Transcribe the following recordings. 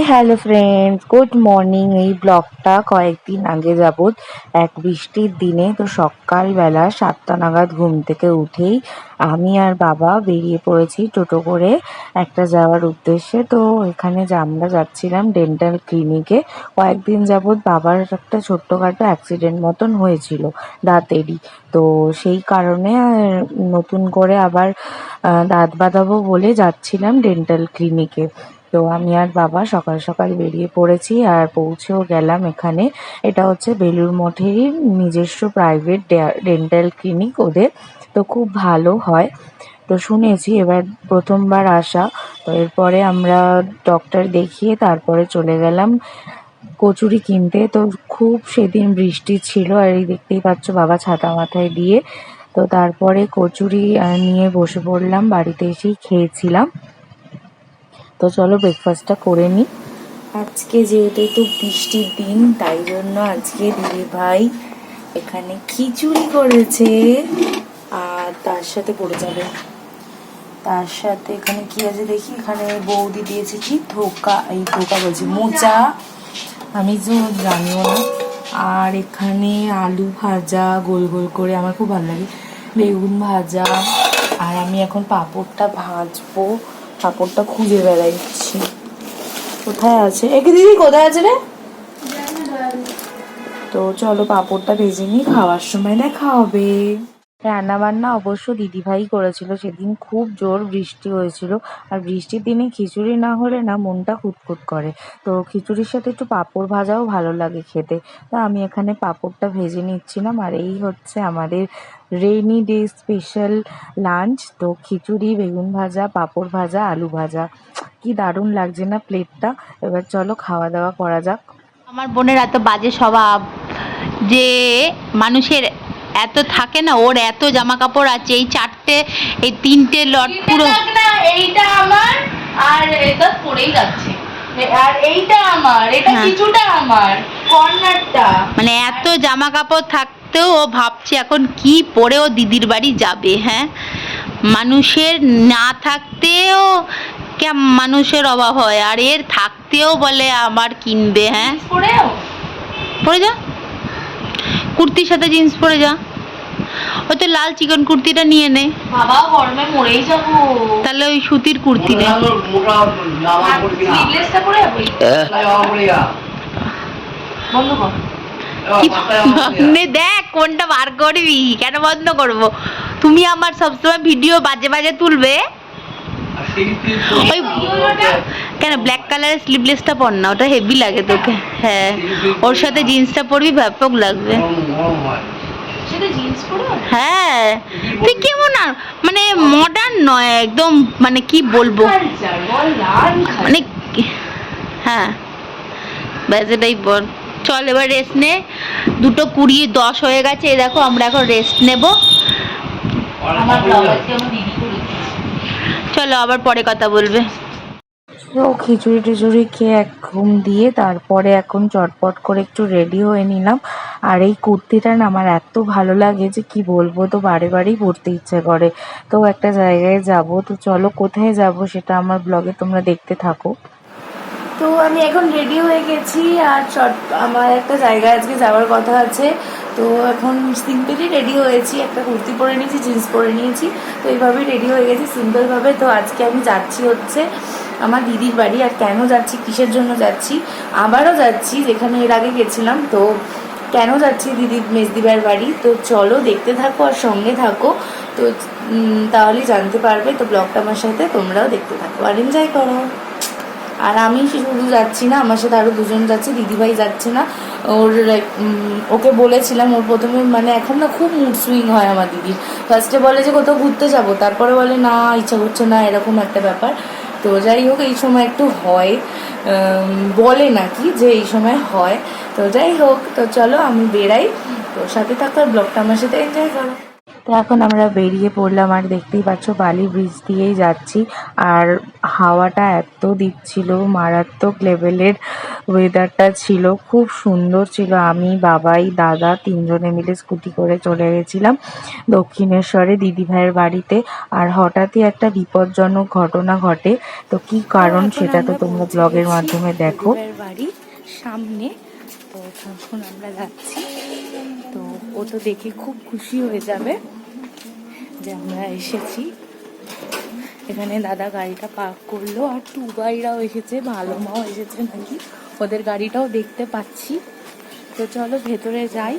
Hello friends, good morning. এই ব্লগটা কয়েকদিন আগে যাবৎ এক বৃষ্টির দিনে তো সকালবেলা 7টা নাগাদ ঘুম থেকে উঠেই আমি আর বাবা বেরিয়ে পড়েছি টোটো করে একটা যাওয়ার উদ্দেশ্যে। তো এখানে যে আমরা যাচ্ছিলাম ডেন্টাল ক্লিনিকে। কয়েকদিন যাবৎ বাবার একটা ছোট্টখাটো অ্যাক্সিডেন্ট মতন হয়েছিল দাঁতেরই। তো সেই কারণে নতুন করে আবার দাঁত বাঁধাবো বলে যাচ্ছিলাম ডেন্টাল ক্লিনিকে। তো আমি আর বাবা সকাল সকাল বেরিয়ে পড়েছি আর পৌঁছেও গেলাম এখানে। এটা হচ্ছে বেলুড় মঠেরই নিজস্ব প্রাইভেট ডেন্টাল ক্লিনিক ওদের। তো খুব ভালো হয় তো শুনেছি, এবার প্রথমবার আসা। তো এরপরে আমরা ডক্টর দেখিয়ে তারপরে চলে গেলাম কচুরি কিনতে। তো খুব সেদিন বৃষ্টি ছিল আর এই দেখতেই পাচ্ছ বাবা ছাতা মাথায় দিয়ে। তো তারপরে কচুরি নিয়ে বসে পড়লাম, বাড়িতে এসেই খেয়েছিলাম। তো চলো ব্রেকফাস্টটা করে নিই। আজকে যেহেতু একটু বৃষ্টির দিন তাই জন্য আজকে দিদি ভাই এখানে খিচুড়ি করেছে আর তার সাথে পড়ে যাবে, তার সাথে এখানে কি আছে দেখি। এখানে বৌদি দিয়েছে কি ধোকা বলছি মোচা, আমি তো জানিও না। আর এখানে আলু ভাজা গোল গোল করে, আমার খুব ভালো লাগে, বেগুন ভাজা। আর আমি এখন পাঁপড়টা ভাজবো, পাঁপড়টা খুঁজে বেড়াচ্ছি কোথায় আছে। একে দিদি কোথায় আছে রে? তো চলো পাঁপড়টা ভেজে নিই, খাওয়ার সময় দেখা হবে। রান্না বান্না অবশ্য দিদিভাই করেছিল, সেদিন খুব জোর বৃষ্টি হয়েছিল আর বৃষ্টির দিনে খিচুড়ি না হলে না মনটা খুঁতখুত করে। তো খিচুড়ির সাথে একটু পাঁপড় ভাজাও ভালো লাগে খেতে। তো আমি এখানে পাঁপড়টা ভেজে নিচ্ছিলাম আর এই হচ্ছে আমাদের রেইনি ডে স্পেশাল লাঞ্চ। তো খিচুড়ি, বেগুন ভাজা, পাঁপড় ভাজা, আলু ভাজা, কি দারুণ লাগছে না প্লেটটা। এবার চলো খাওয়া দাওয়া করা যাক। আমার বোনের এত বাজে স্বভাব যে মানুষের এত থাকে না, ওর এত জামা কাপড় আছে, এই চারটে এই তিনটে লট পুরো, এইটা আমার আর এটা পরেই যাচ্ছে, আর এইটা আমার, এটা কিছুটা আমার কর্নারটা, মানে এত জামা কাপড় থাকতেও ও ভাবছে এখন কি পরে ও দিদির বাড়ি যাবে। হ্যাঁ, মানুষের না থাকতেও মানুষের অভাব হয় আর এর থাকতেও বলে আমার কিনবে। হ্যাঁ, পরে যা, কুর্তির সাথে জিন্স পরে যা। ওই তো লাল চিকন কুর্তিটা নিয়ে নে বাবা, গরমে মরেই যাবো। তাহলে ওই সুতির কুর্তি নে, দেখ কোনটা বার করবি। কেন বন্ধ করবো? তুমি আমার সবসময় ভিডিও বাজে বাজে তুলবে। ওই কেন ব্ল্যাক কালারের স্লিভলেসটা পর না, ওটা হেভি লাগে তোকে। হ্যাঁ, ওর সাথে জিন্সটা পরবি, ব্যাপক লাগবে। হ্যাঁ, তুই কেমন আর মানে মডার্ন নয় একদম, মানে কি বলবো, মানে হ্যাঁ ব্যাস এটাই বল। চল এবার রেস্ট নে, 2:20 হয়ে গেছে। এই দেখো আমরা এখন রেস্ট নেব। চলো আবার পরে কথা বলবে। তো খিচুড়ি টিচুড়ি খেয়ে এক ঘুম দিয়ে তারপরে এখন চটপট করে একটু রেডি হয়ে নিলাম। আর এই কুর্তিটা না আমার এত ভালো লাগে যে কি বলবো, তো বারে বারেই পরতে ইচ্ছে করে। তো একটা জায়গায় যাব, তো চলো কোথায় যাব সেটা আমার ব্লগে তোমরা দেখতে থাকো। তো আমি এখন রেডি হয়ে গেছি আর আমার একটা জায়গায় আজকে যাওয়ার কথা আছে। তো এখন সিম্পলি রেডি হয়েছি, একটা কুর্তি পরে নিয়েছি, জিন্স পরে নিয়েছি। তো এইভাবেই রেডি হয়ে গেছি সিম্পলভাবে। তো আজকে আমি যাচ্ছি হচ্ছে আমার দিদির বাড়ি। আর কেন যাচ্ছি, কিসের জন্য যাচ্ছি, আবারও যাচ্ছি যেখানে এর আগে গেছিলাম। তো কেন যাচ্ছি দিদির মেজদিবার বাড়ি, তো চলো দেখতে থাকো আর সঙ্গে থাকো। তো তাহলেই জানতে পারবে। তো ব্লগটা আমার সাথে তোমরাও দেখতে থাকো আর এনজয় করো। আর আমি শুধু যাচ্ছি না, আমার সাথে আরও দুজন যাচ্ছে, দিদিভাই যাচ্ছে না। ওকে বলেছিলাম, ওর প্রথমে মানে এখন না খুব মুড সুইং হয় আমার দিদির। ফার্স্টে বলে যে কোথাও ঘুরতে যাবো, তারপরে বলে না ইচ্ছা করছে না, এরকম একটা ব্যাপার। তো যাই হোক এই সময় একটু হয়, বলে নাকি যে এই সময় হয়। তো যাই হোক, তো চলো আমি বেরাই। তো সাথে থাকো আর ব্লগটা আমার সাথে এনজয় করো। তো এখন আমরা বেরিয়ে পড়লাম, আর দেখতেই পাচ্ছ বালি ব্রিজ দিয়েই যাচ্ছি। আর হাওয়াটা এত দিচ্ছিল, মারাত্মক লেভেলের ওয়েদারটা ছিল, খুব সুন্দর ছিল। আমি, বাবাই, দাদা তিনজনে মিলে স্কুটি করে চলে গেছিলাম দক্ষিণেশ্বরে দিদিভাইয়ের বাড়িতে। আর হঠাৎই একটা বিপজ্জনক ঘটনা ঘটে, তো কি কারণ সেটা তো তোমরা ব্লগের মাধ্যমে দেখো। বাড়ির সামনে তো তখন আমরা যাচ্ছি, তো ও তো দেখে খুব খুশি হয়ে যাবে যে আমরা এসেছি। এখানে দাদা গাড়িটা পার্ক করলো, আর টুবাইরাও এসেছে, ভালো মাও এসেছে নাকি, ওদের গাড়িটাও দেখতে পাচ্ছি। তো চলো ভেতরে যাই।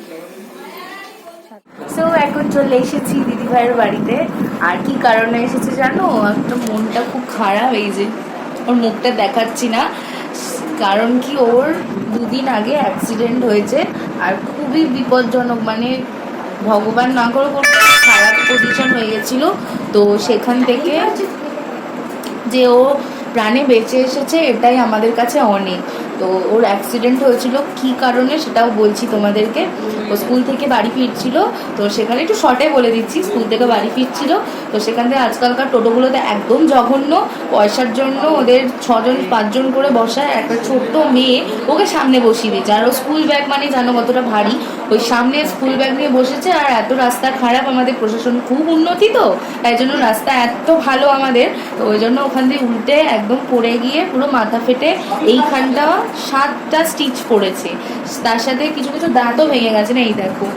তো এখন চলে এসেছি দিদিভাইয়ের বাড়িতে। আর কি কারণে এসেছি জানো? একটা মনটা খুব খারাপ, এই যে ওর মুখটা দেখাচ্ছি না, কারণ কি ওর দুদিন আগে অ্যাক্সিডেন্ট হয়েছে, আর খুবই বিপজ্জনক, মানে ভগবান না করে কোনো খারাপ পজিশন হয়ে গেছিল। তো সেখান থেকে যে ও প্রাণে বেঁচে এসেছে এটাই আমাদের কাছে অনেক। তো ওর অ্যাক্সিডেন্ট হয়েছিল কি কারণে সেটাও বলছি তোমাদেরকে। ও স্কুল থেকে বাড়ি ফিরছিল, তো সেখানে একটু শর্টে বলে দিচ্ছি, স্কুল থেকে বাড়ি ফিরছিল, তো সেখান থেকে আজকালকার টোটোগুলোতে একদম জঘন্য, পয়সার জন্য ওদের 6-5 জন করে বসায়, একটা ছোট্ট মেয়ে ওকে সামনে বসিয়ে দিয়েছে। আর ও স্কুল ব্যাগ মানে জানো কতটা ভারী, ওই সামনে স্কুল ব্যাগ নিয়ে বসেছে। আর এত রাস্তা খারাপ, আমাদের প্রশাসন খুব উন্নতি, তো তাই জন্য রাস্তা এত ভালো আমাদের, তো ওই জন্য ওখান থেকে উল্টে একদম পড়ে গিয়ে পুরো মাথা ফেটে এইখানটা 7টা স্টিচ পড়েছে, তার সাথে কিছু কিছু দাঁতও ভেঙে গেছে না, এই দেখো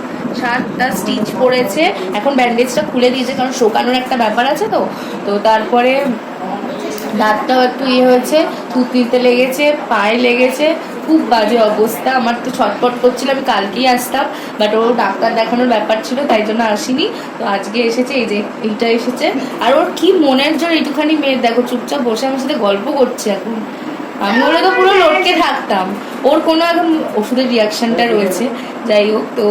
7টা স্টিচ পড়েছে। এখন ব্যান্ডেজটা খুলে দিয়েছে, কারণ শোকানোর একটা ব্যাপার আছে। তো তো তারপরে দাঁতটাও একটু ইয়ে হয়েছে, থুতনিতে লেগেছে, পায়ে লেগেছে, খুব বাজে অবস্থা। আমার তো ছটপট করছিল, আমি কালকেই আসতাম, বাট ও ডাক্তার দেখানোর ব্যাপার ছিল তাই জন্য আসিনি। তো আজকে এসেছে, এই যে এইটা এসেছে। আর ওর কি মনের জোর, একটুখানি মেয়ের দেখো চুপচাপ বসে আমার সাথে গল্প করছে এখন। আমি ওরা তো পুরো লটকে থাকতাম। ওর কোনো এখন ওষুধের রিয়াকশনটা রয়েছে, যাই হোক। তো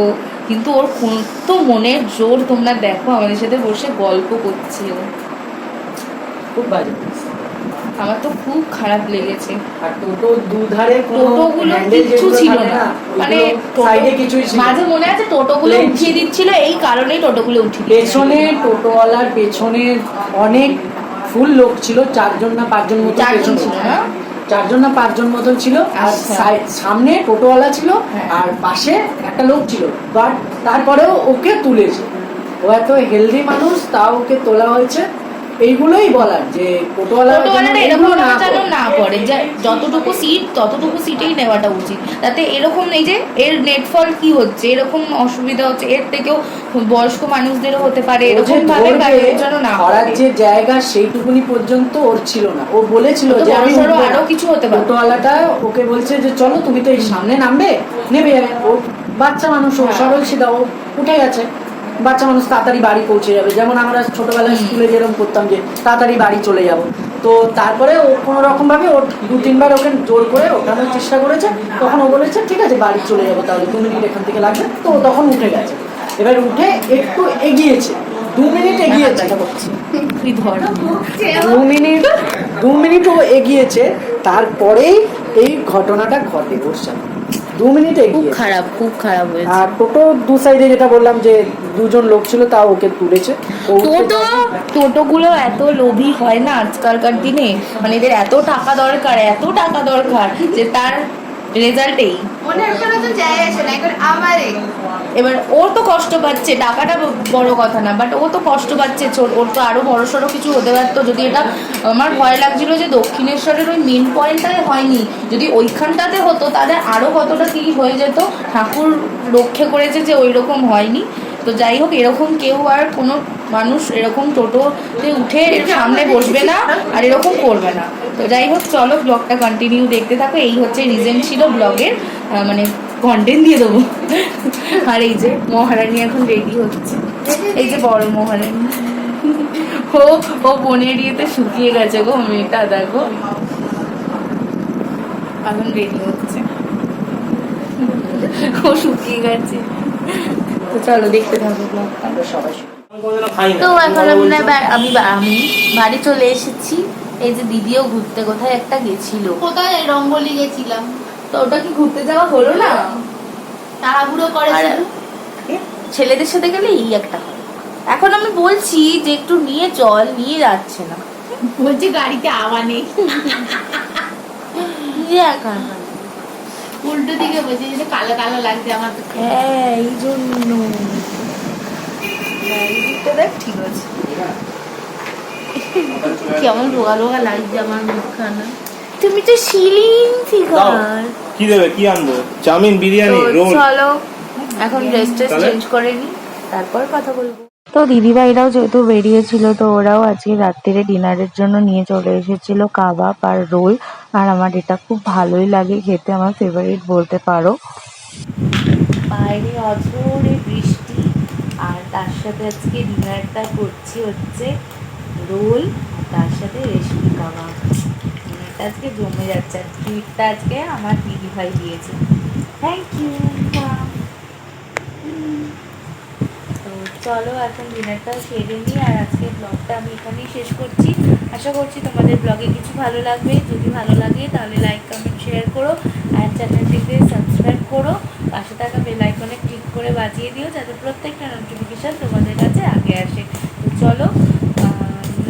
কিন্তু ওর কত মনের জোর তোমরা দেখো, আমাদের সাথে বসে গল্প করছে ও। খুব বাজে, আমার তো খুব খারাপ লেগেছে। আর টোটো দুধারে টোটোগুলো কিচ্ছু ছিল না, মানে সাইডে কিছুই ছিল। মাঝে মনে আছে টোটোগুলো উঠিয়ে দিচ্ছিল, এই কারণেই টোটোগুলো উঠিয়ে পেছনে টোটোওয়ালার পেছনে অনেক ফুল লোক ছিল, 4জন না 5জন মতো 4জন ছিল না, 4জন না 5জন মতন ছিল। আর সামনে টোটোওয়ালা ছিল, আর পাশে একটা লোক ছিল, বাট তারপরেও ওকে তুলেছে। ও এত হেলদি মানুষ, তাও ওকে তোলা হয়েছে। এইগুলোই বলার যে টোটোওয়ালারা এরকম না করে, যতটুকু সিট ততটুকু সিটেই নেওয়াটা উচিত, তাতে এরকম এই যে এর নেটফল কি হচ্ছে, এরকম অসুবিধা হচ্ছে, এর থেকেও বয়স্ক মানুষদেরও হতে পারে, এরকম ভাবে গাড়ির জন্য না করার যে জায়গা সেইটুকুনি পর্যন্ত ওর ছিল না। ও বলেছিল যে আমি আরো কিছু হতে পারে। টোটোওয়ালাটা ওকে বলছে যে চলো তুমি তো এই সামনে নামবে, নেবে যাবে। ও বাচ্চা মানুষ, ও সরল সিধা, ও উঠে গেছে। বাচ্চা মানুষ তাড়াতাড়ি বাড়ি পৌঁছে যাবে, যেমন আমরা ছোটবেলায় স্কুলে যেরকম করতাম যে তাড়াতাড়ি বাড়ি চলে যাব। তো তারপরে ও কোনো রকম ভাবে ওর 2-3 বার ওকে জোর করে ওঠানোর চেষ্টা করেছে, তখন ও বলেছে ঠিক আছে বাড়ি চলে যাবো, তাহলে 2 মিনিট এখান থেকে লাগবে। তো ও তখন উঠে গেছে। এবার উঠে একটু এগিয়েছে, 2 মিনিট এগিয়েছে, 2 মিনিট ও এগিয়েছে, তারপরেই এই ঘটনাটা ঘটে ওর সাথে। 2 মিনিট এগিয়ে, খুব খারাপ হয়েছে। আর টোটো দু সাইডে যেটা বললাম যে 2জন লোক ছিল, তাও ওকে তুলেছে। টোটোগুলো এত লোভী হয় না আজকালকার দিনে, মানে এদের এত টাকা দরকার যে তার রেজাল্টেই এবার ও তো কষ্ট পাচ্ছে, টাকাটা বড় কথা না, বাট ও তো কষ্ট পাচ্ছে। ওর তো আরো বড় সড়ো কিছু হতে পারতো যদি এটা, আমার ভয় লাগছিল যে দক্ষিণেশ্বরের ওই মেন পয়েন্টটায় হয়নি, যদি ওইখানটাতে হতো তাহলে আরো কতটা কি হয়ে যেত। ঠাকুর রক্ষে করেছে যে ওই রকম হয়নি। তো যাই হোক, এরকম কেউ আর কোনো মানুষ এরকম টোটোতে উঠে সামনে বসবে না আর এরকম করবে না। তো যাই হোক, চলো ব্লগটা কন্টিনিউ দেখতে থাকো। এই হচ্ছে রিজন ছিল ব্লগের, মানে কন্টেন্ট দিয়ে দেবো। আর এই যে মহারানী এখন রেডি হচ্ছে, এই যে বড় মহারানী, ও বোনের ইয়েতে শুকিয়ে গেছে গো, মেয়েটা দেখো এখন রেডি হচ্ছে, ও শুকিয়ে গেছে। তো চলো দেখতে থাকো ব্লগটা সবাই। তো এখন আমি বাড়ি চলে এসেছি। এই যে দিদিও ঘুরতে কোথায় একটা গেছিল, কোথায় রঙ্গলি গেছিলাম। তো ওটা কি ঘুরতে যাওয়া হলো না, তাড়াহুড়ো করে ছেলেদের সাথে গেলে এই একটা হয়। এখন আমি বলছি যে একটু নিয়ে চল, নিয়ে যাচ্ছে না। বলছে গাড়িতে হাওয়া নেই, উল্টো দিকে বলছে যে কালো কালো লাগছে আমার তো। হ্যাঁ এই জন্য এই দিকটা দেখ, ঠিক আছে। কেমন রোগা রোগা লাগছে আমার মুখখানা। তুমি তো শিলিং ফিগার। কি দেবে, কি আনবো? Chowmein, biryani, roll. চলো এখন ড্রেসটা তাহলে? চেঞ্জ করে নি, তারপর কথা বলবো। তো দিদিভাইরাও যেহেতু বেরিয়েছিল, তো ওরাও আজকে রাত্রিরে ডিনারের জন্য নিয়ে চলে এসেছিল কাবাব আর রোল। আর আমার এটা খুব ভালোই লাগে খেতে, আমার ফেভারিট বলতে পারো। বাইরে অঝোরে বৃষ্টি, আর তার সাথে আজকে ডিনারটা করছি হচ্ছে রোল, আর তার সাথে রেশমি কাবাব। ডিনারটা আজকে জমে যাচ্ছে, আর ট্রিটটা আজকে আমার দিদিভাই দিয়েছে। Thank you. তো চলো এখন ডিনারটা সেরে নিই, আর আজকে ব্লগটা আমি এখানেই শেষ করছি। আশা করছি তোমাদের ব্লগে কিছু ভালো লাগবে। যদি ভালো লাগে তাহলে লাইক, কমেন্ট, শেয়ার করো, আর চ্যানেলটিকে সাবস্ক্রাইব করো। পাশে থাকা বেল আইকনে ক্লিক করে বাজিয়ে দিও, যাতে প্রত্যেকটা নোটিফিকেশান তোমাদের কাছে আগে আসে। তো চলো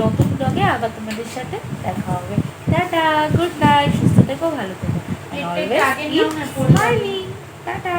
নতুন ব্লগে আবার তোমাদের সাথে দেখা হবে। টাটা, গুড নাইট, সুস্থ থেকো, ভালো থেকো। টাটা।